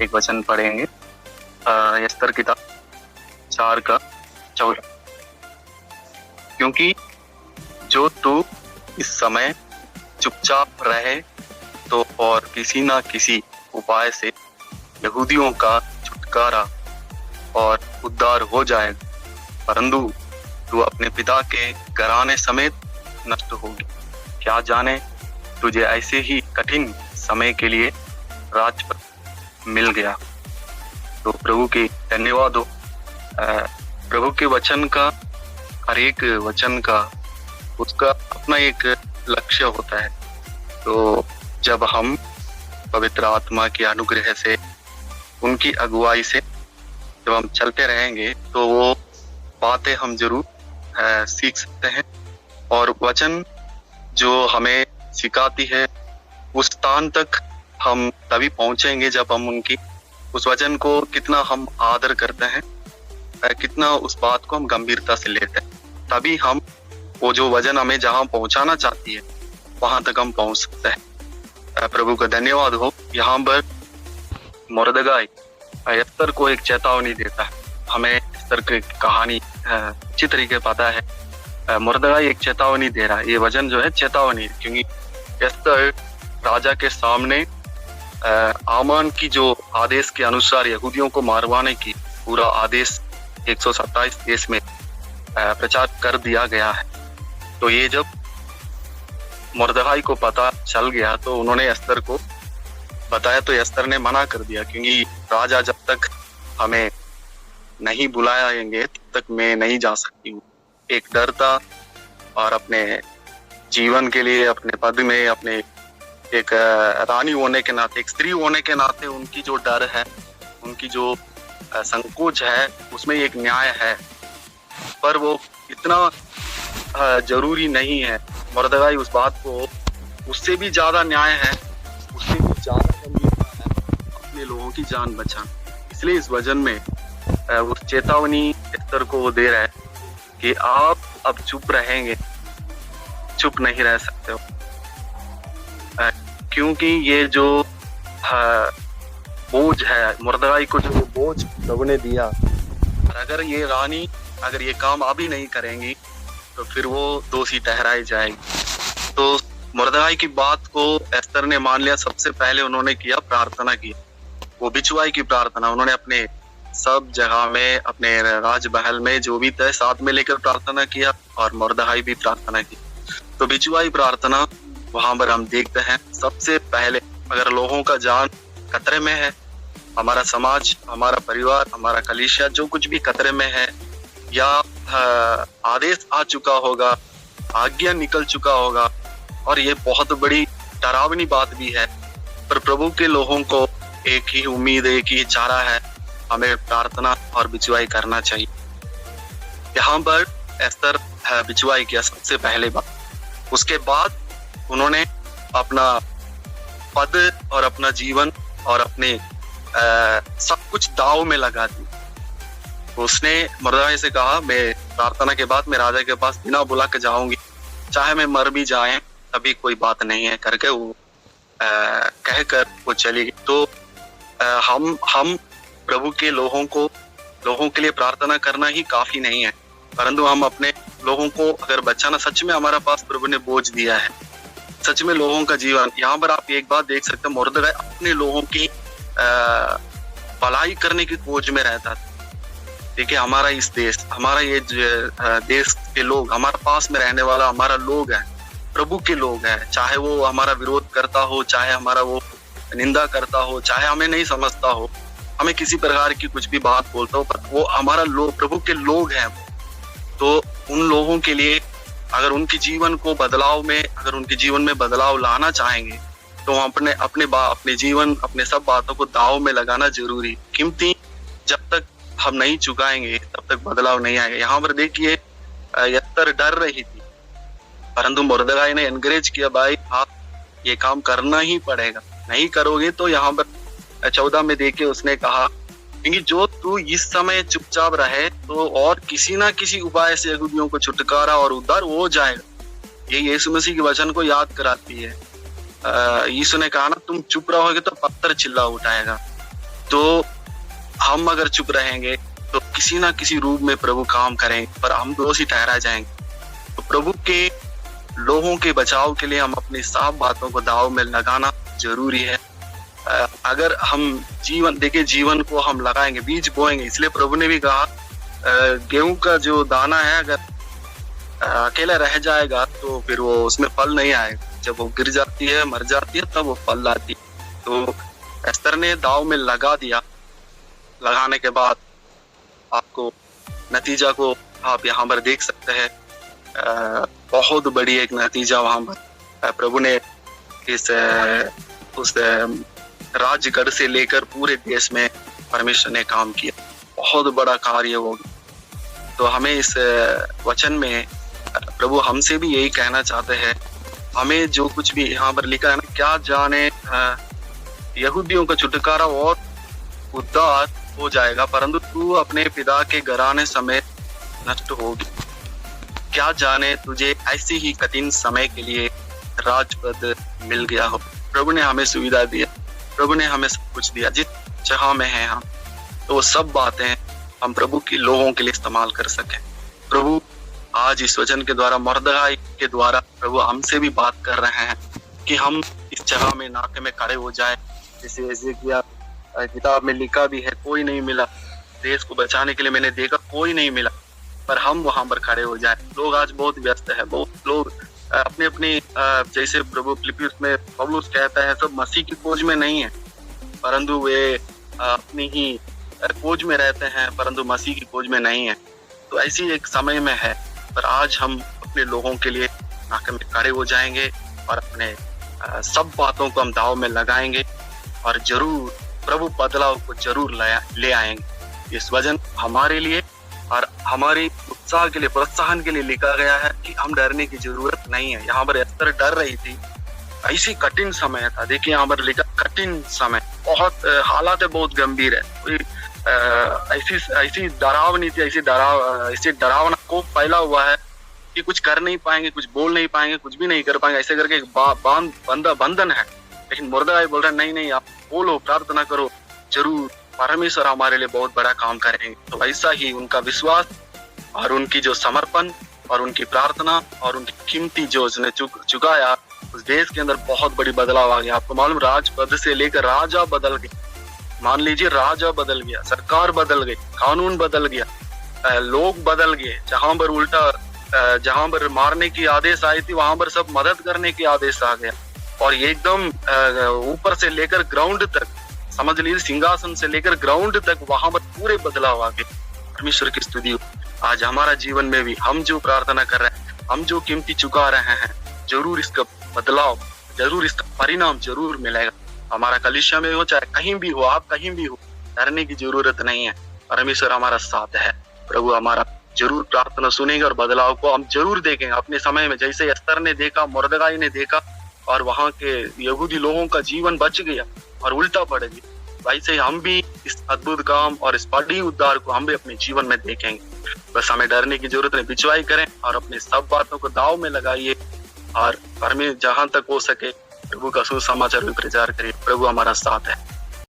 एक वचन पढ़ेंगे एस्तर किताब 4:14। क्योंकि जो तू इस समय चुपचाप रहे तो और किसी ना किसी उपाय से यहूदियों का छुटकारा और उद्धार हो जाएगा, परंतु तू अपने पिता के घराने समेत नष्ट होगी। क्या जाने तुझे ऐसे ही कठिन समय के लिए राजपद मिल गया। तो प्रभु की धन्यवाद हो। प्रभु के वचन का, हर एक वचन का उसका अपना एक लक्ष्य होता है। तो जब हम पवित्र आत्मा के अनुग्रह से, उनकी अगुवाई से जब हम चलते रहेंगे तो वो बातें हम जरूर सीख सकते हैं। और वचन जो हमें सिखाती है उस स्थान तक हम तभी पहुंचेंगे जब हम उनकी उस वचन को कितना हम आदर करते हैं, कितना उस बात को हम गंभीरता से लेते हैं, तभी हम वो जो वचन हमें जहां पहुंचाना चाहती है वहां तक हम पहुंच सकते हैं। प्रभु का धन्यवाद हो। यहाँ पर मोर्दगाई एस्तर को एक चेतावनी देता है। हमें एस्तर की कहानी अच्छी तरीके पता है। मोर्दगाई एक चेतावनी दे रहा है। ये वचन जो है चेतावनी, क्योंकि एस्तर राजा के सामने आमान की जो आदेश के अनुसार यहूदियों को मारवाने की पूरा आदेश 127 देश में प्रचार कर दिया गया है। तो ये जब मोर्दगाई को पता चल गया तो उन्होंने एस्तर को बताया, तो एस्तर ने मना कर दिया, क्योंकि राजा जब तक हमें नहीं बुलाएंगे तब तक मैं नहीं जा सकती हूँ। एक डर था और अपने जीवन के लिए, अपने पद में, अपने एक रानी होने के नाते, एक स्त्री होने के नाते उनकी जो डर है, उनकी जो संकोच है, उसमें एक न्याय है, पर वो इतना जरूरी नहीं है। मोर्दगाई उस बात को, उससे भी ज्यादा न्याय है, उससे भी ज्यादा गंभीरता है अपने लोगों की जान बचाना। इसलिए इस वचन में वो चेतावनी एस्तर को वो दे रहा है कि आप अब चुप रहेंगे, चुप नहीं रह सकते हो, क्योंकि ये जो बोझ है, मोर्दगाई को जो बोझ प्रभु ने दिया, अगर ये रानी अगर ये काम अभी नहीं करेंगी तो फिर वो दोषी ठहराई जाएगी। तो मोर्दगाई की बात को एस्तर ने मान लिया। सबसे पहले उन्होंने किया, प्रार्थना की, वो बिचवाई की प्रार्थना। उन्होंने अपने सब जगह में, अपने राजमहल में जो भी थे साथ में लेकर प्रार्थना किया, और मोर्दगाई भी प्रार्थना की। तो बिचवाई प्रार्थना वहां पर हम देखते हैं सबसे पहले, अगर लोगों का जान खतरे में है, हमारा समाज, हमारा परिवार, हमारा कलीसिया जो कुछ भी खतरे में है, या आदेश आ चुका होगा, आज्ञा निकल चुका होगा, और ये बहुत बड़ी डरावनी बात भी है, पर प्रभु के लोगों को एक ही उम्मीद, एक ही चारा है, हमें प्रार्थना और बिचवाई करना चाहिए। यहाँ पर एस्तर बिचवाई किया सबसे पहले बात। उसके बाद उन्होंने अपना पद और अपना जीवन और अपने सब कुछ दाव में लगा दी। उसने मोर्दगाई से कहा, मैं प्रार्थना के बाद मैं राजा के पास बिना बुला के जाऊंगी, चाहे मैं मर भी जाए तभी कोई बात नहीं है, करके वो कहकर वो चली गई। तो हम प्रभु के लोगों के लिए प्रार्थना करना ही काफी नहीं है, परंतु हम अपने लोगों को अगर बचाना, सच में हमारा पास प्रभु ने बोझ दिया है, सच में लोगों का जीवन। यहाँ पर आप एक बात देख सकते हैं, मोर्दगाई अपने लोगों की भलाई करने की खोज में रहता था। देखिए, हमारा इस देश, हमारा ये देश के लोग, हमारे पास में रहने वाला हमारा लोग है, प्रभु के लोग हैं, चाहे वो हमारा विरोध करता हो, चाहे हमारा वो निंदा करता हो, चाहे हमें नहीं समझता हो, हमें किसी प्रकार की कुछ भी बात बोलता हो, पर वो हमारा लोग, प्रभु के लोग हैं। तो उन लोगों के लिए अगर उनके जीवन को बदलाव में, अगर उनके जीवन में बदलाव लाना चाहेंगे तो अपने जीवन, अपने सब बातों को दाव में लगाना जरूरी, कीमती। जब तक हम नहीं चुकाएंगे तब तक बदलाव नहीं आएगा। यहाँ पर देखिए, एस्तर डर रही थी, परंतु मोर्दगाई ने एनकरेज किया, भाई आप ये काम करना ही पड़ेगा, नहीं करोगे तो यहाँ पर 14 में देखिए उसने कहा, क्योंकि जो तू इस समय चुपचाप रहे तो और किसी ना किसी उपाय से यहूदियों को छुटकारा और उद्धार हो जाएगा। ये यीशु मसीह के वचन को याद कराती है। यीशु ने कहा ना, तुम चुप रहोगे तो पत्थर चिल्ला उठाएगा। तो हम अगर चुप रहेंगे तो किसी ना किसी रूप में प्रभु काम करेंगे, पर हम दोषी ठहरा जाएंगे। तो प्रभु के लोगों के बचाव के लिए हम अपनी साफ बातों को दाव में लगाना जरूरी है। अगर हम जीवन को हम लगाएंगे, बीज बोएंगे, इसलिए प्रभु ने भी कहा गेहूं का जो दाना है अगर अकेला रह जाएगा तो फिर वो उसमें फल नहीं आएगा। जब वो गिर जाती है, मर जाती है, तब वो फल लाती है। तो एस्तर ने दाव में लगा दिया। लगाने के बाद आपको नतीजा को आप यहाँ पर देख सकते हैं। बहुत बड़ी एक नतीजा वहां पर प्रभु ने उस राजगढ़ से लेकर पूरे देश में परमेश्वर ने काम किया। बहुत बड़ा कार्य हो गया। तो हमें इस वचन में प्रभु हमसे भी यही कहना चाहते हैं। हमें जो कुछ भी यहाँ पर लिखा है ना, क्या जाने यहूदियों का छुटकारा और उद्धार हो जाएगा, परंतु तू अपने पिता के घराने समेत नष्ट होगी। क्या जाने तुझे ऐसे ही कठिन समय के लिए राजपद मिल गया हो। प्रभु ने हमें सुविधा दिया, प्रभु ने हमें सब कुछ दिया। जिस जहां में है हम, तो वो सब बातें हम प्रभु के लोगों के लिए इस्तेमाल कर सके। प्रभु आज इस वचन के द्वारा, मुर्दगाई के द्वारा प्रभु हमसे भी बात कर रहे हैं कि हम इस जगह में नाके में खड़े हो जाए। जैसे एजेकिया किताब में लिखा भी है, कोई नहीं मिला देश को बचाने के लिए, मैंने देखा कोई नहीं मिला, पर हम वहां पर खड़े हो जाए। लोग आज बहुत व्यस्त है, बहुत लोग अपने अपने जैसे प्रभु फिलिपियंस में पौलुस कहता है, सब मसीह की खोज में नहीं है, परंतु वे अपनी ही खोज में रहते हैं, परंतु मसीह की खोज में नहीं है। तो ऐसी एक समय में है, पर आज हम अपने लोगों के लिए नाके में खड़े हो जाएंगे और अपने सब बातों को हम दाव में लगाएंगे और जरूर प्रभु बदलाव को जरूर ले आएंगे। इस वचन हमारे लिए और हमारे उत्साह के लिए, प्रोत्साहन के लिए लिखा गया है कि हम डरने की जरूरत नहीं है। यहाँ पर एस्तर डर रही थी, ऐसी कठिन समय था। देखिए यहाँ पर लिखा कठिन समय, बहुत हालात बहुत गंभीर है। कोई ऐसी डरावनी थी, ऐसी डरावना को फैला हुआ है कि कुछ कर नहीं पाएंगे, कुछ बोल नहीं पाएंगे, कुछ भी नहीं कर पाएंगे, ऐसे करके एक बंधन है। लेकिन मुर्दगाई बोल रहा है नहीं, आप बोलो, प्रार्थना करो, जरूर परमेश्वर हमारे लिए बहुत बड़ा काम करेंगे। तो ऐसा ही उनका विश्वास और उनकी जो समर्पण और उनकी प्रार्थना और उनकी कीमती जो उसने चुकाया, उस देश के अंदर बहुत बड़ी बदलाव आ गया। आपको मालूम, राजपद से लेकर राजा बदल गए। मान लीजिए राजा बदल गया, सरकार बदल गई, कानून बदल गया, लोग बदल गए। जहां पर उल्टा जहां पर मारने की आदेश आई थी, वहां पर सब मदद करने की आदेश आ गया। और एकदम ऊपर से लेकर ग्राउंड तक, समझ लीजिए सिंहासन से लेकर ग्राउंड तक, वहां पर पूरे बदलाव आ गए। परमेश्वर की स्तुति हो। आज हमारा जीवन में भी हम जो प्रार्थना कर रहे हैं, हम जो कीमती चुका रहे हैं, जरूर इसका बदलाव, जरूर इसका परिणाम जरूर मिलेगा। हमारा कलीसिया में हो, चाहे कहीं भी हो, आप कहीं भी हो, डरने की जरूरत नहीं है। परमेश्वर हमारा साथ है। प्रभु हमारा जरूर प्रार्थना सुनेंगे और बदलाव को हम जरूर देखेंगे अपने समय में। जैसे एस्तर ने देखा, मुर्दगाई ने देखा और वहां के यहूदी लोगों का जीवन बच गया और उल्टा पड़ गया, वैसे हम भी इस अद्भुत काम और इस बड़ी उद्धार को हम भी अपने जीवन में देखेंगे। बस हमें डरने की जरूरत नहीं, बिचवाई करें और अपनी सब बातों को दाव में लगाइए और परमेश्वर जहां तक हो सके प्रभु का सुसमाचार भी प्रचार करिए। प्रभु हमारा साथ है।